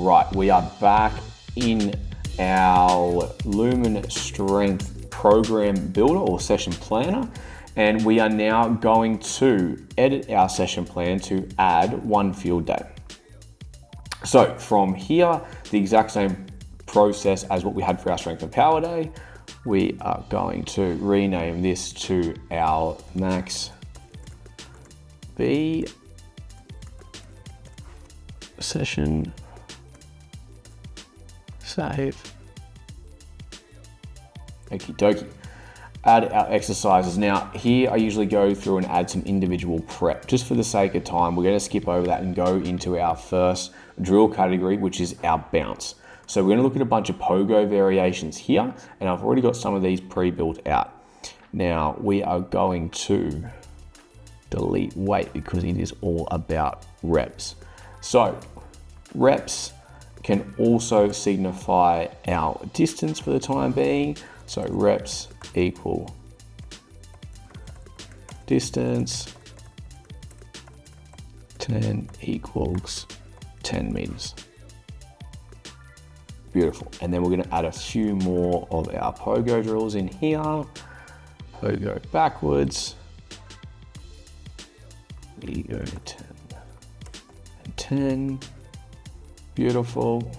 right, we are back in our Lumen Strength Program Builder or Session Planner, and we are now going to edit our session plan to add one field day. So from here, the exact same process as what we had for our Strength and Power Day, we are going to rename this to our Max B session. Save. Okie dokie. Add our exercises. Now here I usually go through and add some individual prep. Just for the sake of time, we're going to skip over that and go into our first drill category, which is our bounce. So we're going to look at a bunch of pogo variations here, and I've already got some of these pre-built out. Now we are going to delete weight because it is all about reps. So reps can also signify our distance for the time being. So reps equal distance, 10 equals 10 meters. Beautiful. And then we're going to add a few more of our pogo drills in here. Pogo backwards. We go 10 and 10. Beautiful.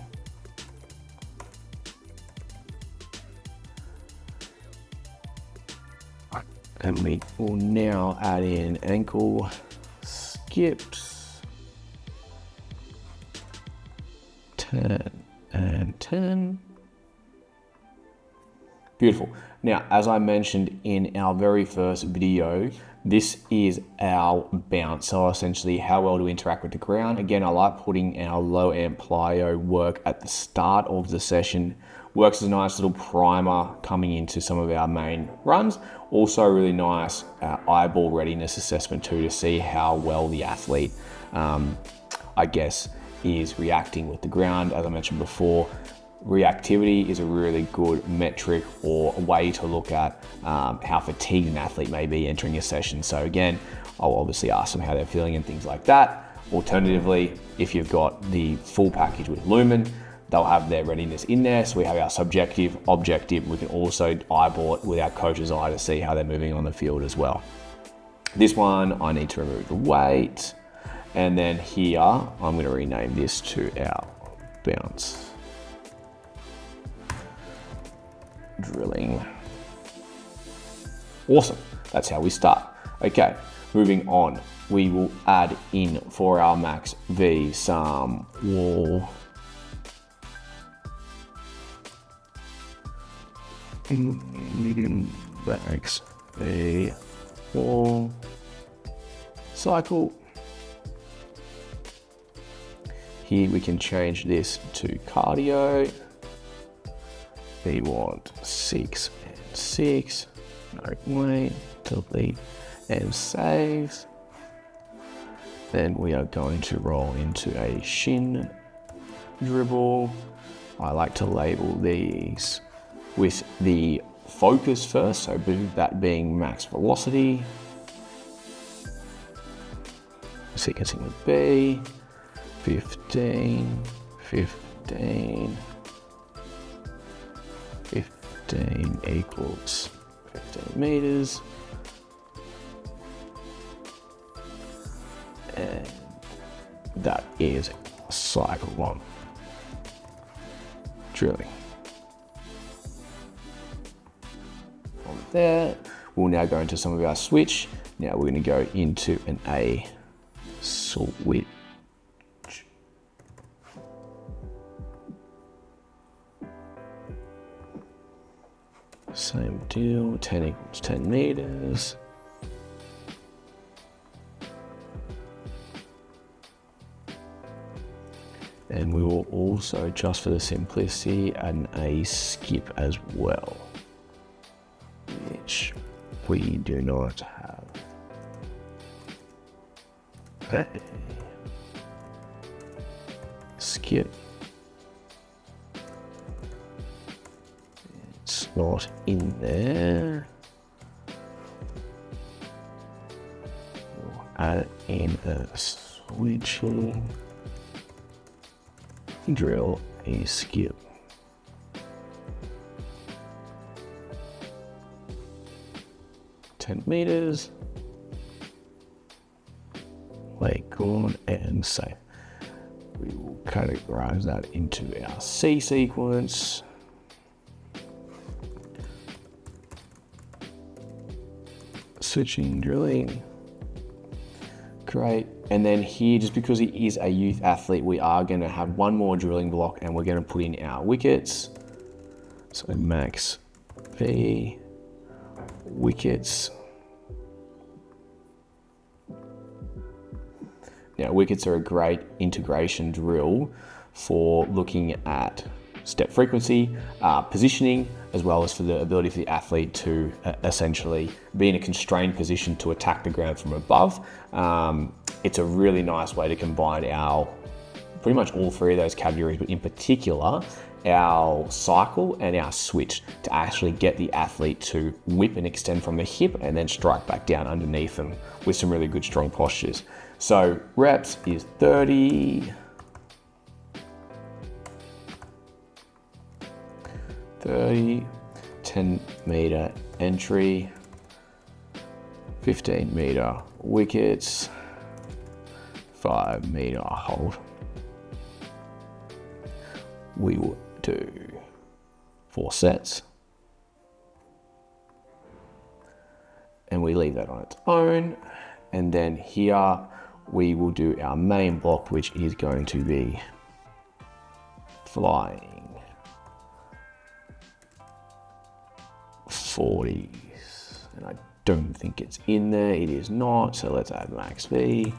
And we will now add in ankle skips. 10 and 10. Beautiful. Now, as I mentioned in our very first video, this is our bounce. So essentially how well to interact with the ground. Again, I like putting our low amp plyo work at the start of the session. Works as a nice little primer coming into some of our main runs. Also a really nice eyeball readiness assessment too, to see how well the athlete, I guess, is reacting with the ground. As I mentioned before, reactivity is a really good metric or a way to look at how fatigued an athlete may be entering a session. So again, I'll obviously ask them how they're feeling and things like that. Alternatively, if you've got the full package with Lumen, they'll have their readiness in there. So we have our subjective, objective. We can also eyeball it with our coach's eye to see how they're moving on the field as well. This one, I need to remove the weight. And then here, I'm going to rename this to our bounce. Drilling. Awesome. That's how we start. Okay, moving on. We will add in for our Max V some wall. Max V wall cycle. Here we can change this to cardio. We want 6 and 6. No weight. Delete and save. Then we are going to roll into a shin dribble. I like to label these with the focus first, so that being max velocity. Sequencing with B. 15, 15, 15 equals 15 meters. And that is cycle 1. Drilling. From there, we'll now go into some of our switch. Now we're going to go into an A switch. Same deal, 10 equals 10 meters. And we will also, just for the simplicity, add a skip as well, which we do not have. Okay. Skip. It's not in there. We'll add in a switching. drill a skip. $10 leg corn and safe. We will categorize that into our C sequence. Switching, drilling. Great. And then here, just because he is a youth athlete, we are going to have one more drilling block and we're going to put in our wickets. So max V, wickets. Now, wickets are a great integration drill for looking at step frequency, positioning, as well as for the ability for the athlete to essentially be in a constrained position to attack the ground from above. It's a really nice way to combine our pretty much all three of those categories, but in particular, our cycle and our switch to actually get the athlete to whip and extend from the hip and then strike back down underneath them with some really good strong postures. So reps is 30, 10-meter entry, 15-meter wickets, 5-meter hold. We will do 4 sets. And we leave that on its own. And then here we will do our main block, which is going to be flying 40s. And I don't think it's in there. It is not. So let's add max V.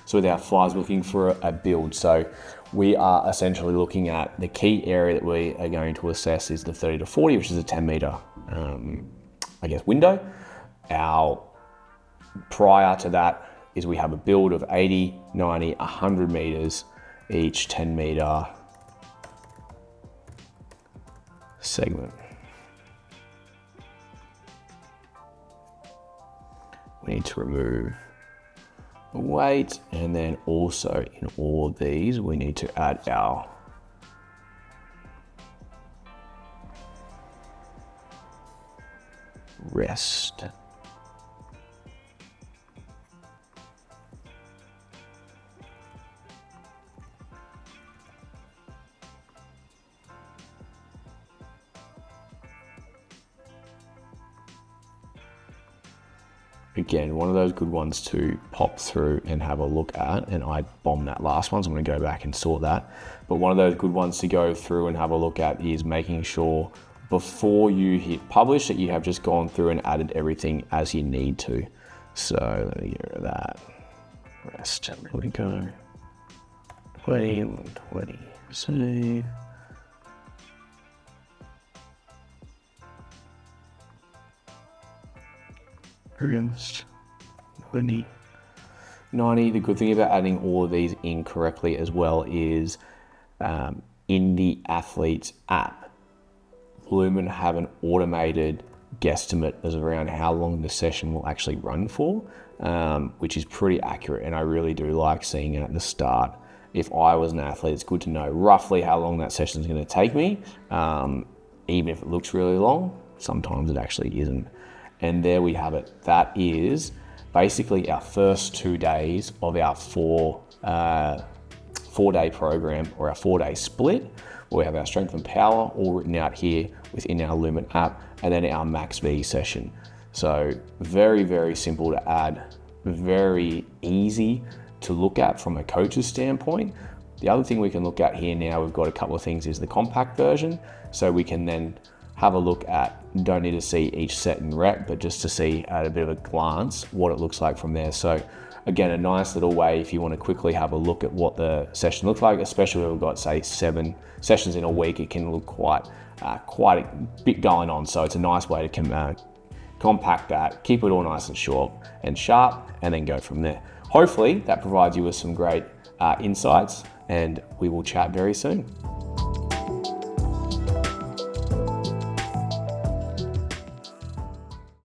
So with our flies, looking for a build. So we are essentially looking at the key area that we are going to assess is the 30 to 40, which is a 10-meter, window. Our prior to that is we have a build of 80, 90, 100 meters, each 10-meter segment. We need to remove weight, and then also in all of these we need to add our rest. Again, one of those good ones to pop through and have a look at, and I bombed that last one, so I'm going to go back and sort that. But one of those good ones to go through and have a look at is making sure before you hit publish that you have just gone through and added everything as you need to. So let me get rid of that. Rest, there we go. 20, save. Rest, 20. 90. The good thing about adding all of these in correctly as well is in the athlete's app, Lumen have an automated guesstimate as around how long the session will actually run for, which is pretty accurate, and I really do like seeing it at the start. If I was an athlete, it's good to know roughly how long that session is going to take me, even if it looks really long. Sometimes it actually isn't. And there we have it. That is basically our first 2 days of our four-day program, or our 4-day split, where we have our strength and power all written out here within our Lumen app, and then our max V session. So very, very simple to add, very easy to look at from a coach's standpoint. The other thing we can look at here now, we've got a couple of things, is the compact version. So we can then have a look at, don't need to see each set in rep, but just to see at a bit of a glance what it looks like from there. So again, a nice little way if you want to quickly have a look at what the session looks like, especially when we've got, say, 7 sessions in a week, it can look quite a bit going on. So it's a nice way to compact that, keep it all nice and short and sharp, and then go from there. Hopefully that provides you with some great insights, and we will chat very soon.